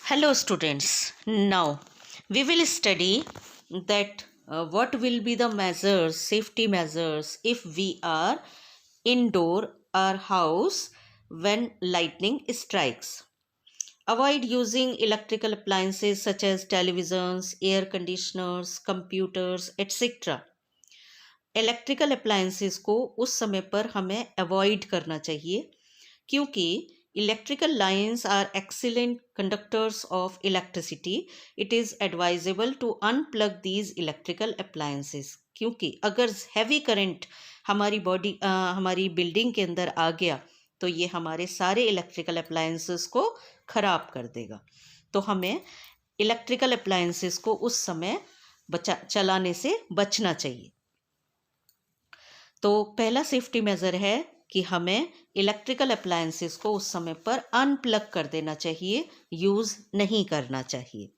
Hello students. Now we will study that what will be the measures, safety measures if we are indoor our house when lightning strikes. Avoid using electrical appliances such as televisions, air conditioners, computers, etc. Electrical appliances को उस समय पर हमें avoid करना चाहिए क्योंकि electrical lines are excellent conductors of electricity. It is advisable to unplug these electrical appliances क्योंकि अगर हैवी करंट हमारी बिल्डिंग के अंदर आ गया तो ये हमारे सारे इलेक्ट्रिकल अप्लायंसेस को ख़राब कर देगा. तो हमें इलेक्ट्रिकल अप्लायंसेस को उस समय चलाने से बचना चाहिए. तो पहला सेफ्टी मेजर है कि हमें इलेक्ट्रिकल अप्लायंसेस को उस समय पर अनप्लग कर देना चाहिए, यूज़ नहीं करना चाहिए.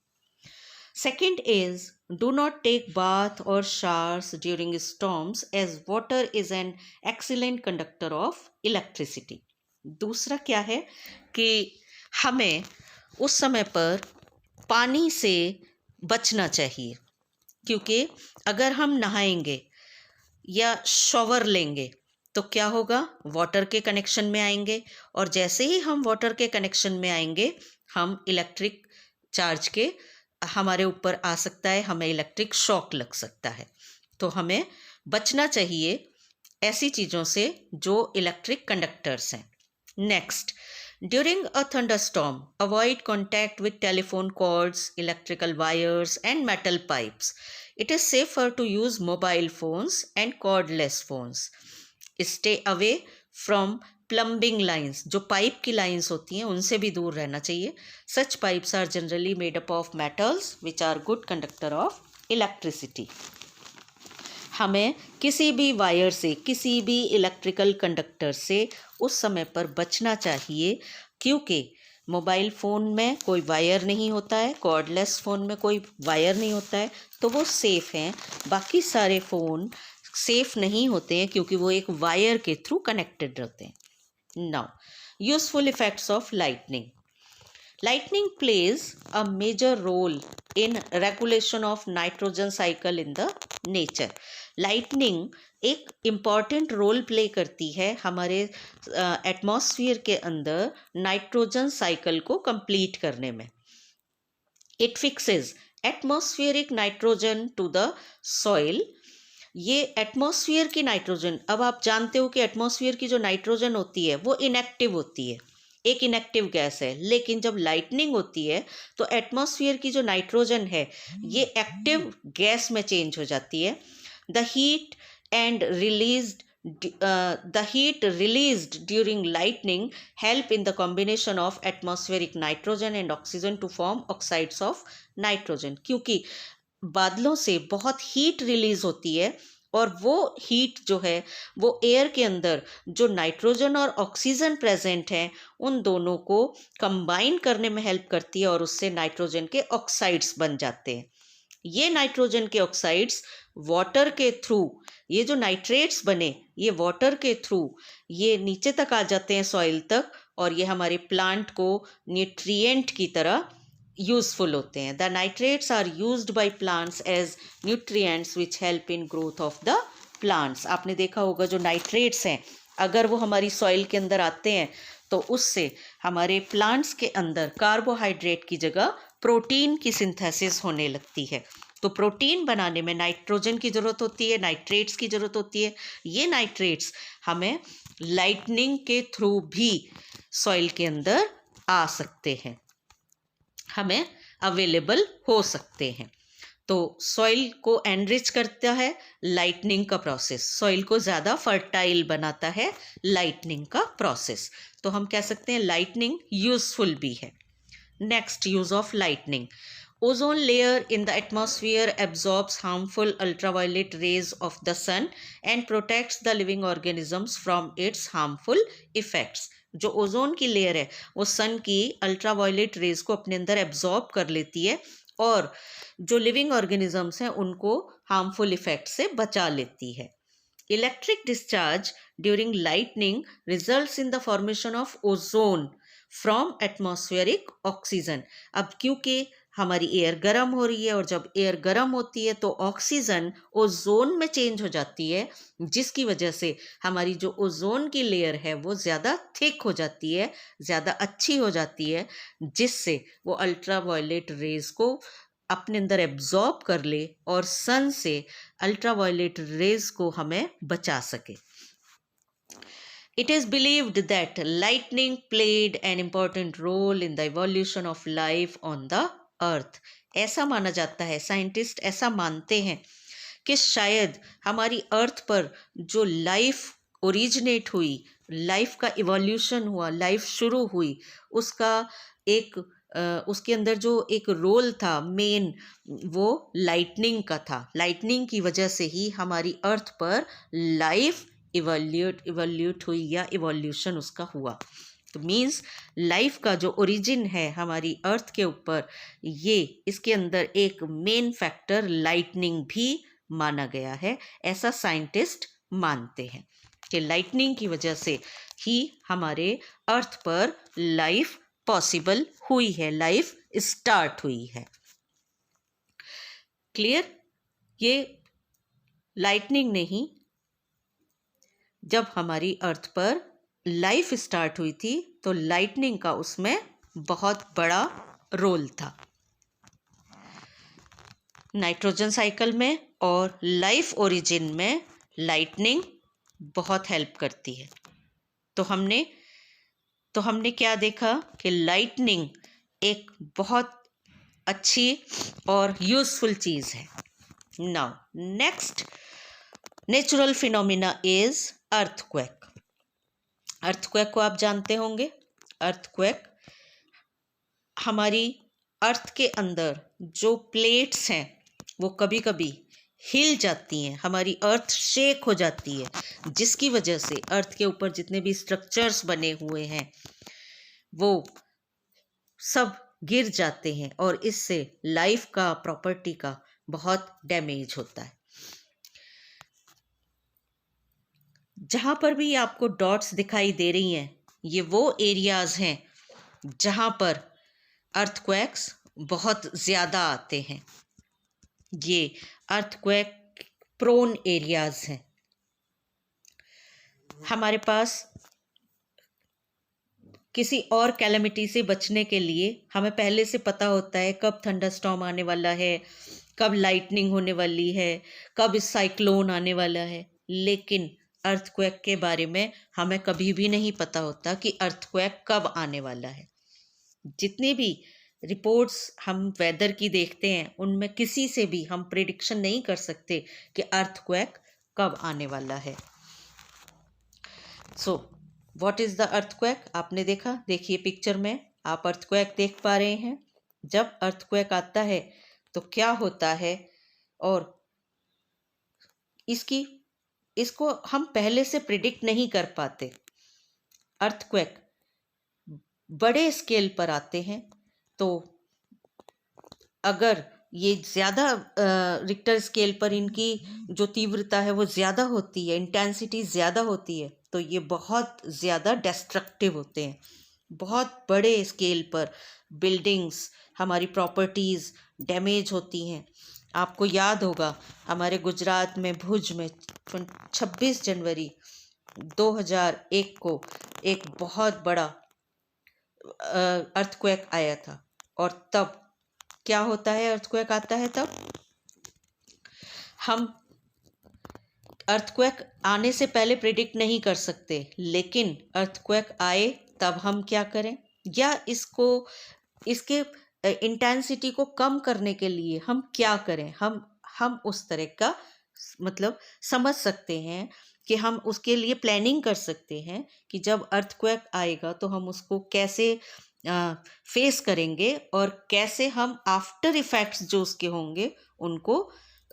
Second is do not take bath और showers during storms as water is an excellent conductor of electricity. दूसरा क्या है कि हमें उस समय पर पानी से बचना चाहिए क्योंकि अगर हम नहाएंगे या शॉवर लेंगे तो क्या होगा, वाटर के कनेक्शन में आएंगे और जैसे ही हम वाटर के कनेक्शन में आएंगे हम इलेक्ट्रिक चार्ज के हमारे ऊपर आ सकता है, हमें इलेक्ट्रिक शॉक लग सकता है. तो हमें बचना चाहिए ऐसी चीज़ों से जो इलेक्ट्रिक कंडक्टर्स हैं. Next, during a thunderstorm, avoid contact with telephone cords, electrical wires, and metal pipes. It is safer to use mobile phones and cordless phones. Stay away from plumbing lines. जो pipe की lines होती हैं उनसे भी दूर रहना चाहिए. Such pipes are generally made up of metals which are good conductor of electricity. हमें किसी भी वायर से, किसी भी इलेक्ट्रिकल कंडक्टर से उस समय पर बचना चाहिए क्योंकि मोबाइल फ़ोन में कोई वायर नहीं होता है, कॉर्डलेस फ़ोन में कोई वायर नहीं होता है, तो वो सेफ़ हैं. बाकी सारे फ़ोन सेफ़ नहीं होते हैं क्योंकि वो एक वायर के थ्रू कनेक्टेड रहते हैं. Now, useful effects of lightning. Lightning plays a major role in regulation of nitrogen cycle in the nature. Lightning एक इम्पॉर्टेंट रोल प्ले करती है हमारे एटमॉस्फेयर के अंदर नाइट्रोजन साइकिल को कंप्लीट करने में. It fixes atmospheric nitrogen to the soil. ये एटमॉस्फेयर की नाइट्रोजन, अब आप जानते हो कि एटमॉस्फेयर की जो नाइट्रोजन होती है वो इनएक्टिव होती है, एक इनएक्टिव गैस है. लेकिन जब लाइटनिंग होती है तो एटमॉस्फेयर की जो नाइट्रोजन है ये एक्टिव गैस में चेंज हो जाती है. The heat released during lightning help in the combination of atmospheric nitrogen and oxygen to form oxides of nitrogen. क्योंकि बादलों से बहुत हीट रिलीज होती है और वो हीट जो है वो एयर के अंदर जो नाइट्रोजन और ऑक्सीजन प्रेजेंट हैं उन दोनों को कंबाइन करने में हेल्प करती है और उससे नाइट्रोजन के ऑक्साइड्स बन जाते हैं. ये नाइट्रोजन के ऑक्साइड्स वाटर के थ्रू, ये जो नाइट्रेट्स बने ये वाटर के थ्रू ये नीचे तक आ जाते हैं सॉइल तक और ये हमारे प्लांट को न्यूट्रिएंट की तरह यूजफुल होते हैं. The nitrates are used by plants as nutrients which help in growth of the plants. आपने देखा होगा जो नाइट्रेट्स हैं अगर वो हमारी सॉइल के अंदर आते हैं तो उससे हमारे प्लांट्स के अंदर कार्बोहाइड्रेट की जगह प्रोटीन की सिंथेसिस होने लगती है. तो प्रोटीन बनाने में नाइट्रोजन की ज़रूरत होती है, नाइट्रेट्स की ज़रूरत होती है. ये नाइट्रेट्स हमें लाइटनिंग के थ्रू भी सॉइल के अंदर आ सकते हैं, हमें अवेलेबल हो सकते हैं. तो सॉइल को एनरिच करता है लाइटनिंग का प्रोसेस, सॉइल को ज़्यादा फर्टाइल बनाता है लाइटनिंग का प्रोसेस. तो हम कह सकते हैं लाइटनिंग यूजफुल भी है. Next, use of lightning. Ozone layer in the atmosphere absorbs harmful ultraviolet rays of the sun and protects the living organisms from its harmful effects. जो ओजोन की लेयर है वो सन की अल्ट्रावायलेट रेज को अपने अंदर एब्जॉर्ब कर लेती है और जो लिविंग ऑर्गेनिजम्स हैं उनको हार्मफुल इफेक्ट से बचा लेती है. Electric discharge during lightning results in the formation of ozone from atmospheric oxygen. अब क्योंकि हमारी एयर गर्म हो रही है और जब एयर गर्म होती है तो ऑक्सीजन ओजोन में चेंज हो जाती है, जिसकी वजह से हमारी जो ओजोन की लेयर है वो ज़्यादा थिक हो जाती है, ज़्यादा अच्छी हो जाती है, जिससे वो अल्ट्रा वायलेट रेज को अपने अंदर एब्जॉर्ब कर ले और सन से अल्ट्रा वायलेट रेज को हमें बचा सके। It is believed that lightning played an important role in the evolution of life on the earth. ऐसा माना जाता है, साइंटिस्ट ऐसा मानते हैं कि शायद हमारी अर्थ पर जो लाइफ ओरिजिनेट हुई, लाइफ का इवोल्यूशन हुआ, लाइफ शुरू हुई, उसका एक उसके अंदर जो एक रोल था मेन, वो लाइटनिंग का था। लाइटनिंग की वजह से ही हमारी अर्थ पर लाइफ इवोल्यूट हुई या इवोल्यूशन उसका हुआ। तो मीन्स लाइफ का जो ओरिजिन है हमारी अर्थ के ऊपर, ये इसके अंदर एक मेन फैक्टर लाइटनिंग भी माना गया है। ऐसा साइंटिस्ट मानते हैं कि लाइटनिंग की वजह से ही हमारे अर्थ पर लाइफ पॉसिबल हुई है, लाइफ स्टार्ट हुई है। क्लियर? ये लाइटनिंग ने ही जब हमारी अर्थ पर लाइफ स्टार्ट हुई थी तो लाइटनिंग का उसमें बहुत बड़ा रोल था। नाइट्रोजन साइकिल में और लाइफ ओरिजिन में लाइटनिंग बहुत हेल्प करती है। तो हमने क्या देखा कि लाइटनिंग एक बहुत अच्छी और यूजफुल चीज़ है। Now next natural phenomena is earthquake. Earthquake को आप जानते होंगे। अर्थक्वेक हमारी अर्थ के अंदर जो प्लेट्स हैं वो कभी कभी हिल जाती हैं, हमारी अर्थ शेक हो जाती है, जिसकी वजह से अर्थ के ऊपर जितने भी स्ट्रक्चर्स बने हुए हैं वो सब गिर जाते हैं और इससे लाइफ का, प्रॉपर्टी का बहुत डैमेज होता है। जहाँ पर भी आपको डॉट्स दिखाई दे रही हैं, ये वो एरियाज हैं जहाँ पर अर्थक्वेक्स बहुत ज़्यादा आते हैं। ये अर्थक्वेक प्रोन एरियाज हैं। हमारे पास किसी और कैलेमिटी से बचने के लिए हमें पहले से पता होता है कब थंडरस्टॉर्म आने वाला है, कब लाइटनिंग होने वाली है, कब साइक्लोन आने वाला है, लेकिन अर्थक्वेक के बारे में हमें कभी भी नहीं पता होता कि अर्थक्वेक कब आने वाला है। जितनी भी रिपोर्ट्स हम वेदर की देखते हैं उनमें किसी से भी हम प्रेडिक्शन नहीं कर सकते कि अर्थक्वेक कब आने वाला है। So what is the earthquake? आपने देखा, देखिए पिक्चर में आप अर्थक्वेक देख पा रहे हैं। जब अर्थक्वेक आता है तो क्या होता है, और इसको हम पहले से प्रिडिक्ट नहीं कर पाते। अर्थक्वेक बड़े स्केल पर आते हैं तो अगर ये ज़्यादा रिक्टर स्केल पर इनकी जो तीव्रता है वो ज़्यादा होती है, इंटेंसिटी ज़्यादा होती है, तो ये बहुत ज़्यादा डिस्ट्रक्टिव होते हैं। बहुत बड़े स्केल पर बिल्डिंग्स, हमारी प्रॉपर्टीज़ डैमेज होती हैं। आपको याद होगा हमारे गुजरात में भुज में 26 जनवरी 2001 को एक बहुत बड़ा अर्थक्वेक आया था। और तब क्या होता है, अर्थक्वेक आता है तब हम अर्थक्वेक आने से पहले प्रिडिक्ट नहीं कर सकते, लेकिन अर्थक्वेक आए तब हम क्या करें, या इसके इंटेंसिटी को कम करने के लिए हम क्या करें। हम उस तरह का मतलब समझ सकते हैं कि हम उसके लिए प्लानिंग कर सकते हैं कि जब अर्थक्वेक आएगा तो हम उसको कैसे फेस करेंगे और कैसे हम आफ्टर इफेक्ट्स जो उसके होंगे उनको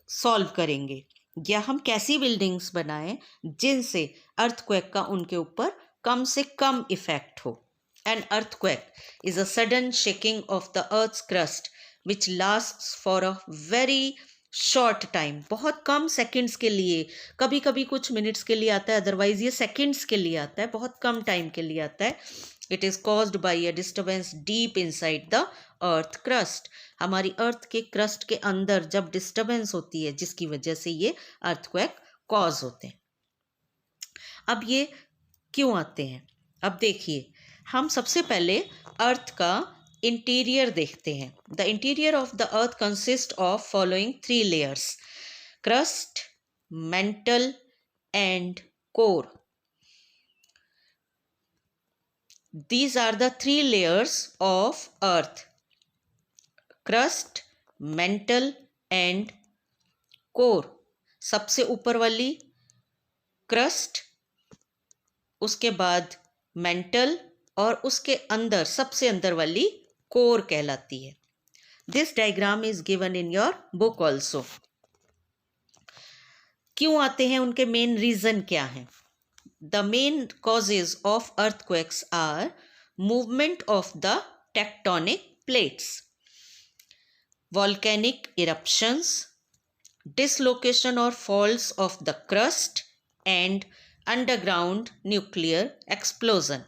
सॉल्व करेंगे, या हम कैसी बिल्डिंग्स बनाएं जिनसे अर्थक्वेक का उनके ऊपर कम से कम इफेक्ट हो। An earthquake is a sudden shaking of the earth's crust which lasts for a very short time। बहुत कम सेकंड्स के लिए, कभी कभी कुछ मिनट्स के लिए आता है, अदरवाइज ये सेकंड्स के लिए आता है, बहुत कम टाइम के लिए आता है। It is caused by a disturbance deep inside the earth crust. हमारी अर्थ के क्रस्ट के अंदर जब डिस्टर्बेंस होती है, जिसकी वजह से ये अर्थक्वेक कॉज होते हैं। अब ये क्यों आते हैं? अब देखिए, हम सबसे पहले अर्थ का इंटीरियर देखते हैं। The interior of the earth consist of following 3 layers: crust, mental and core. These are the 3 layers of earth: crust, mantle and core। सबसे ऊपर वाली क्रस्ट, उसके बाद मेंटल, और उसके अंदर सबसे अंदर वाली कोर कहलाती है। This diagram is given in your book also. क्यों आते हैं, उनके मेन रीजन क्या है? The main causes of earthquakes are movement of the tectonic plates, volcanic eruptions, dislocation or faults of the crust, and underground nuclear explosion।